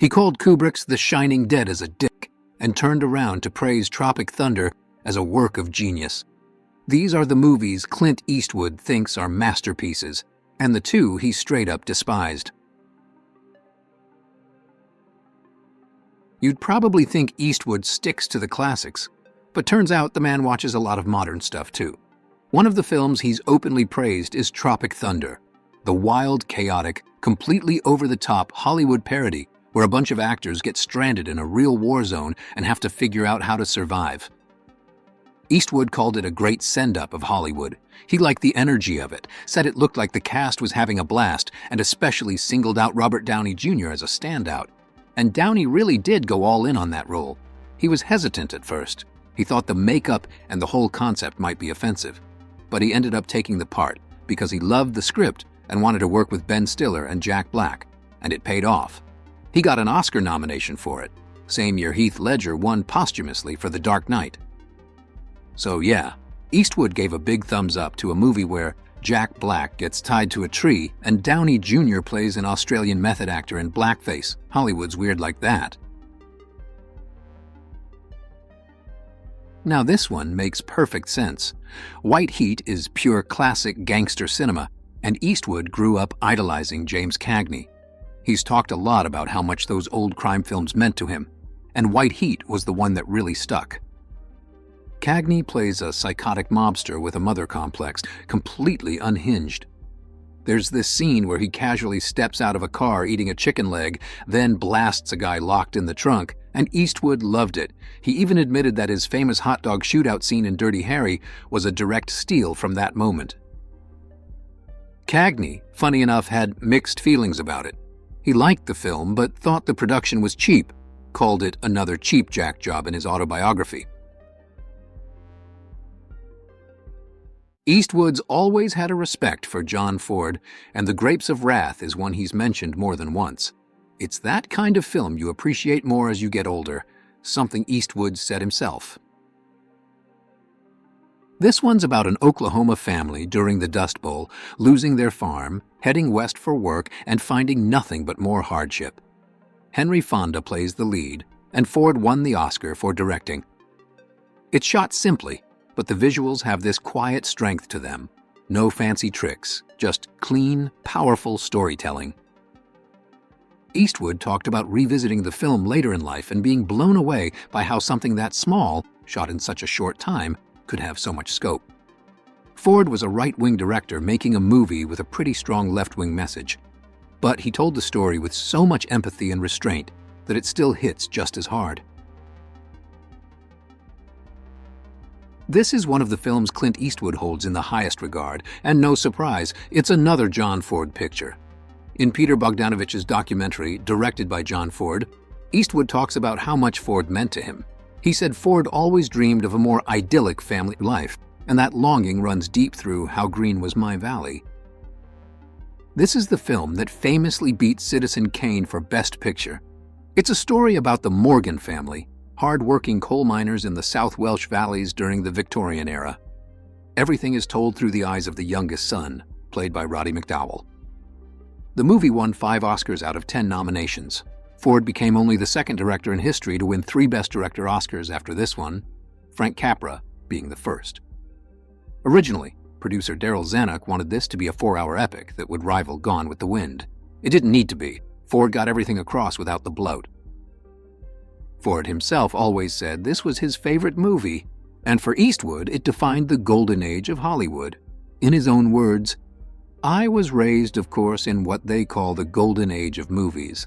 He called Kubrick's The Shining Dead as a dick and turned around to praise Tropic Thunder as a work of genius. These are the movies Clint Eastwood thinks are masterpieces, and the two he straight up despised. You'd probably think Eastwood sticks to the classics, but turns out the man watches a lot of modern stuff too. One of the films he's openly praised is Tropic Thunder, the wild, chaotic, completely over-the-top Hollywood parody where a bunch of actors get stranded in a real war zone and have to figure out how to survive. Eastwood called it a great send-up of Hollywood. He liked the energy of it, said it looked like the cast was having a blast, and especially singled out Robert Downey Jr. as a standout. And Downey really did go all in on that role. He was hesitant at first. He thought the makeup and the whole concept might be offensive. But he ended up taking the part because he loved the script and wanted to work with Ben Stiller and Jack Black, and it paid off. He got an Oscar nomination for it. Same year Heath Ledger won posthumously for The Dark Knight. So yeah, Eastwood gave a big thumbs up to a movie where Jack Black gets tied to a tree and Downey Jr. plays an Australian method actor in blackface. Hollywood's weird like that. Now this one makes perfect sense. White Heat is pure classic gangster cinema, and Eastwood grew up idolizing James Cagney. He's talked a lot about how much those old crime films meant to him, and White Heat was the one that really stuck. Cagney plays a psychotic mobster with a mother complex, completely unhinged. There's this scene where he casually steps out of a car eating a chicken leg, then blasts a guy locked in the trunk, and Eastwood loved it. He even admitted that his famous hot dog shootout scene in Dirty Harry was a direct steal from that moment. Cagney, funny enough, had mixed feelings about it. He liked the film, but thought the production was cheap, called it another cheap jack job in his autobiography. Eastwood's always had a respect for John Ford, and The Grapes of Wrath is one he's mentioned more than once. It's that kind of film you appreciate more as you get older, something Eastwood said himself. This one's about an Oklahoma family during the Dust Bowl, losing their farm, heading west for work, and finding nothing but more hardship. Henry Fonda plays the lead, and Ford won the Oscar for directing. It's shot simply, but the visuals have this quiet strength to them. No fancy tricks, just clean, powerful storytelling. Eastwood talked about revisiting the film later in life and being blown away by how something that small, shot in such a short time, could have so much scope. Ford was a right-wing director making a movie with a pretty strong left-wing message, but he told the story with so much empathy and restraint that it still hits just as hard. This is one of the films Clint Eastwood holds in the highest regard, and no surprise, it's another John Ford picture. In Peter Bogdanovich's documentary, directed by John Ford, Eastwood talks about how much Ford meant to him. He said Ford always dreamed of a more idyllic family life, and that longing runs deep through How Green Was My Valley. This is the film that famously beat Citizen Kane for Best Picture. It's a story about the Morgan family, hard-working coal miners in the South Welsh valleys during the Victorian era. Everything is told through the eyes of the youngest son, played by Roddy McDowall. The movie won 5 Oscars out of 10 nominations. Ford became only the second director in history to win 3 Best Director Oscars after this one, Frank Capra being the first. Originally, producer Daryl Zanuck wanted this to be a 4-hour epic that would rival Gone with the Wind. It didn't need to be. Ford got everything across without the bloat. Ford himself always said this was his favorite movie, and for Eastwood, it defined the golden age of Hollywood. In his own words, "I was raised, of course, in what they call the golden age of movies.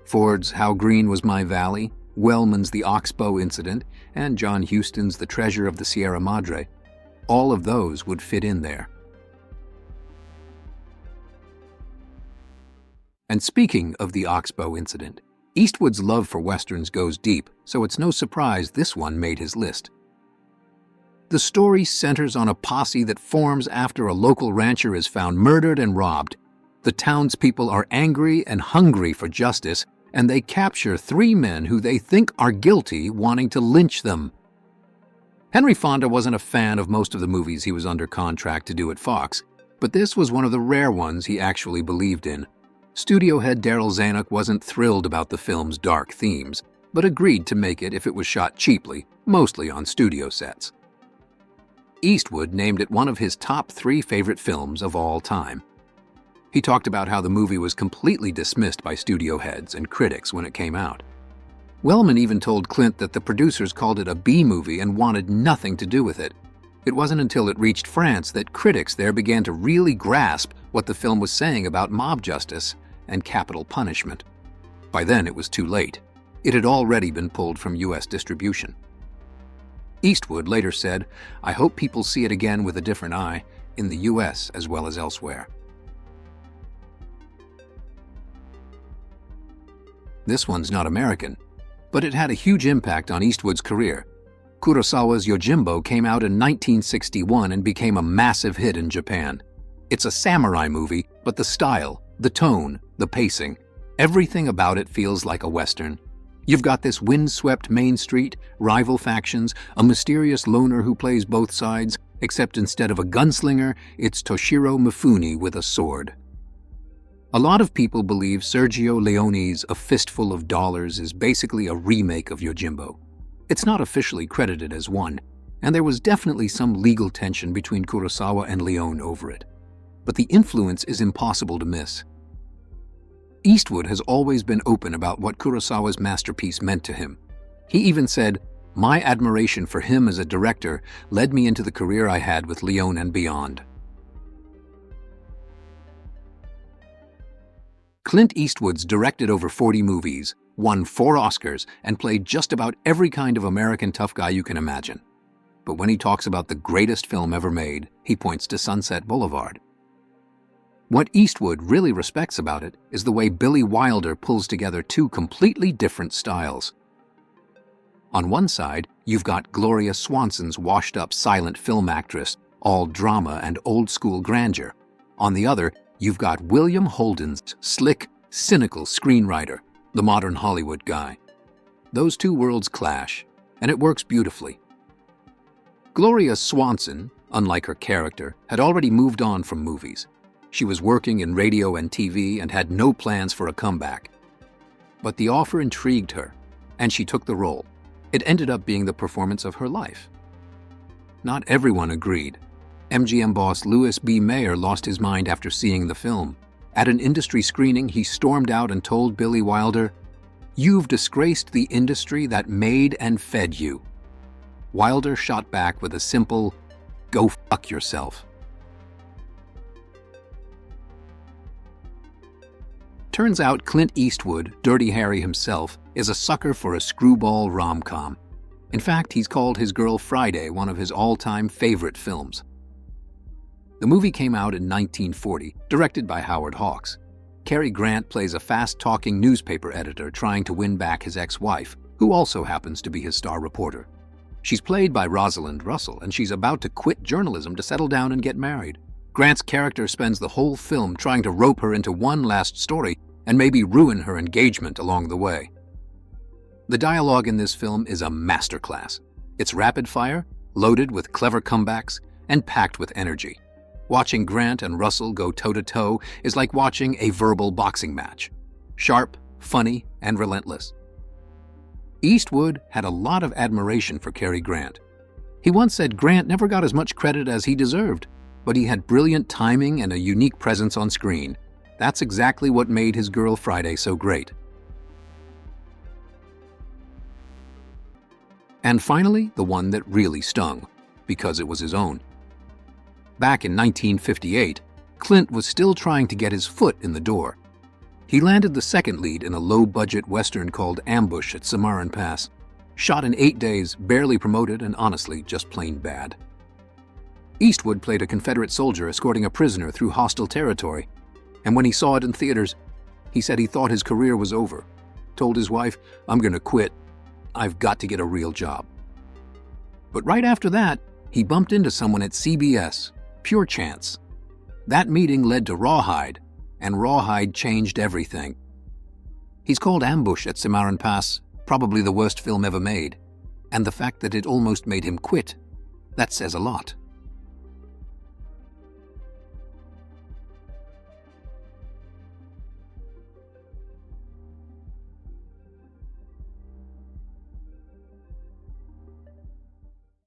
Ford's How Green Was My Valley, Wellman's The Oxbow Incident, and John Huston's The Treasure of the Sierra Madre. All of those would fit in there." And speaking of the Oxbow Incident, Eastwood's love for westerns goes deep, so it's no surprise this one made his list. The story centers on a posse that forms after a local rancher is found murdered and robbed. The townspeople are angry and hungry for justice, and they capture 3 men who they think are guilty, wanting to lynch them. Henry Fonda wasn't a fan of most of the movies he was under contract to do at Fox, but this was one of the rare ones he actually believed in. Studio head Daryl Zanuck wasn't thrilled about the film's dark themes, but agreed to make it if it was shot cheaply, mostly on studio sets. Eastwood named it one of his top 3 favorite films of all time. He talked about how the movie was completely dismissed by studio heads and critics when it came out. Wellman even told Clint that the producers called it a B-movie and wanted nothing to do with it. It wasn't until it reached France that critics there began to really grasp what the film was saying about mob justice and capital punishment. By then, it was too late. It had already been pulled from U.S. distribution. Eastwood later said, "I hope people see it again with a different eye, in the U.S. as well as elsewhere." This one's not American, but it had a huge impact on Eastwood's career. Kurosawa's Yojimbo came out in 1961 and became a massive hit in Japan. It's a samurai movie, but the style, the tone, the pacing, everything about it feels like a Western. You've got this windswept main street, rival factions, a mysterious loner who plays both sides, except instead of a gunslinger, it's Toshiro Mifune with a sword. A lot of people believe Sergio Leone's A Fistful of Dollars is basically a remake of Yojimbo. It's not officially credited as one, and there was definitely some legal tension between Kurosawa and Leone over it. But the influence is impossible to miss. Eastwood has always been open about what Kurosawa's masterpiece meant to him. He even said, "My admiration for him as a director led me into the career I had with Leone and beyond." Clint Eastwood's directed over 40 movies, won 4 Oscars, and played just about every kind of American tough guy you can imagine. But when he talks about the greatest film ever made, he points to Sunset Boulevard. What Eastwood really respects about it is the way Billy Wilder pulls together 2 completely different styles. On one side, you've got Gloria Swanson's washed-up silent film actress, all drama and old-school grandeur. On the other, you've got William Holden's slick, cynical screenwriter, the modern Hollywood guy. Those 2 worlds clash, and it works beautifully. Gloria Swanson, unlike her character, had already moved on from movies. She was working in radio and TV and had no plans for a comeback. But the offer intrigued her, and she took the role. It ended up being the performance of her life. Not everyone agreed. MGM boss Louis B. Mayer lost his mind after seeing the film. At an industry screening, he stormed out and told Billy Wilder, "You've disgraced the industry that made and fed you." Wilder shot back with a simple, "Go fuck yourself." Turns out Clint Eastwood, Dirty Harry himself, is a sucker for a screwball rom-com. In fact, he's called his girl Friday one of his all-time favorite films. The movie came out in 1940, directed by Howard Hawks. Cary Grant plays a fast-talking newspaper editor trying to win back his ex-wife, who also happens to be his star reporter. She's played by Rosalind Russell, and she's about to quit journalism to settle down and get married. Grant's character spends the whole film trying to rope her into one last story and maybe ruin her engagement along the way. The dialogue in this film is a masterclass. It's rapid-fire, loaded with clever comebacks, and packed with energy. Watching Grant and Russell go toe-to-toe is like watching a verbal boxing match. Sharp, funny, and relentless. Eastwood had a lot of admiration for Cary Grant. He once said Grant never got as much credit as he deserved, but he had brilliant timing and a unique presence on screen. That's exactly what made his girl Friday so great. And finally, the one that really stung, because it was his own. Back in 1958, Clint was still trying to get his foot in the door. He landed the second lead in a low-budget Western called Ambush at Cimarron Pass. Shot in 8 days, barely promoted, and honestly, just plain bad. Eastwood played a Confederate soldier escorting a prisoner through hostile territory, and when he saw it in theaters, he said he thought his career was over. Told his wife, "I'm gonna quit. I've got to get a real job." But right after that, he bumped into someone at CBS. Pure chance. That meeting led to Rawhide, and Rawhide changed everything. He's called Ambush at Cimarron Pass probably the worst film ever made, and the fact that it almost made him quit, that says a lot.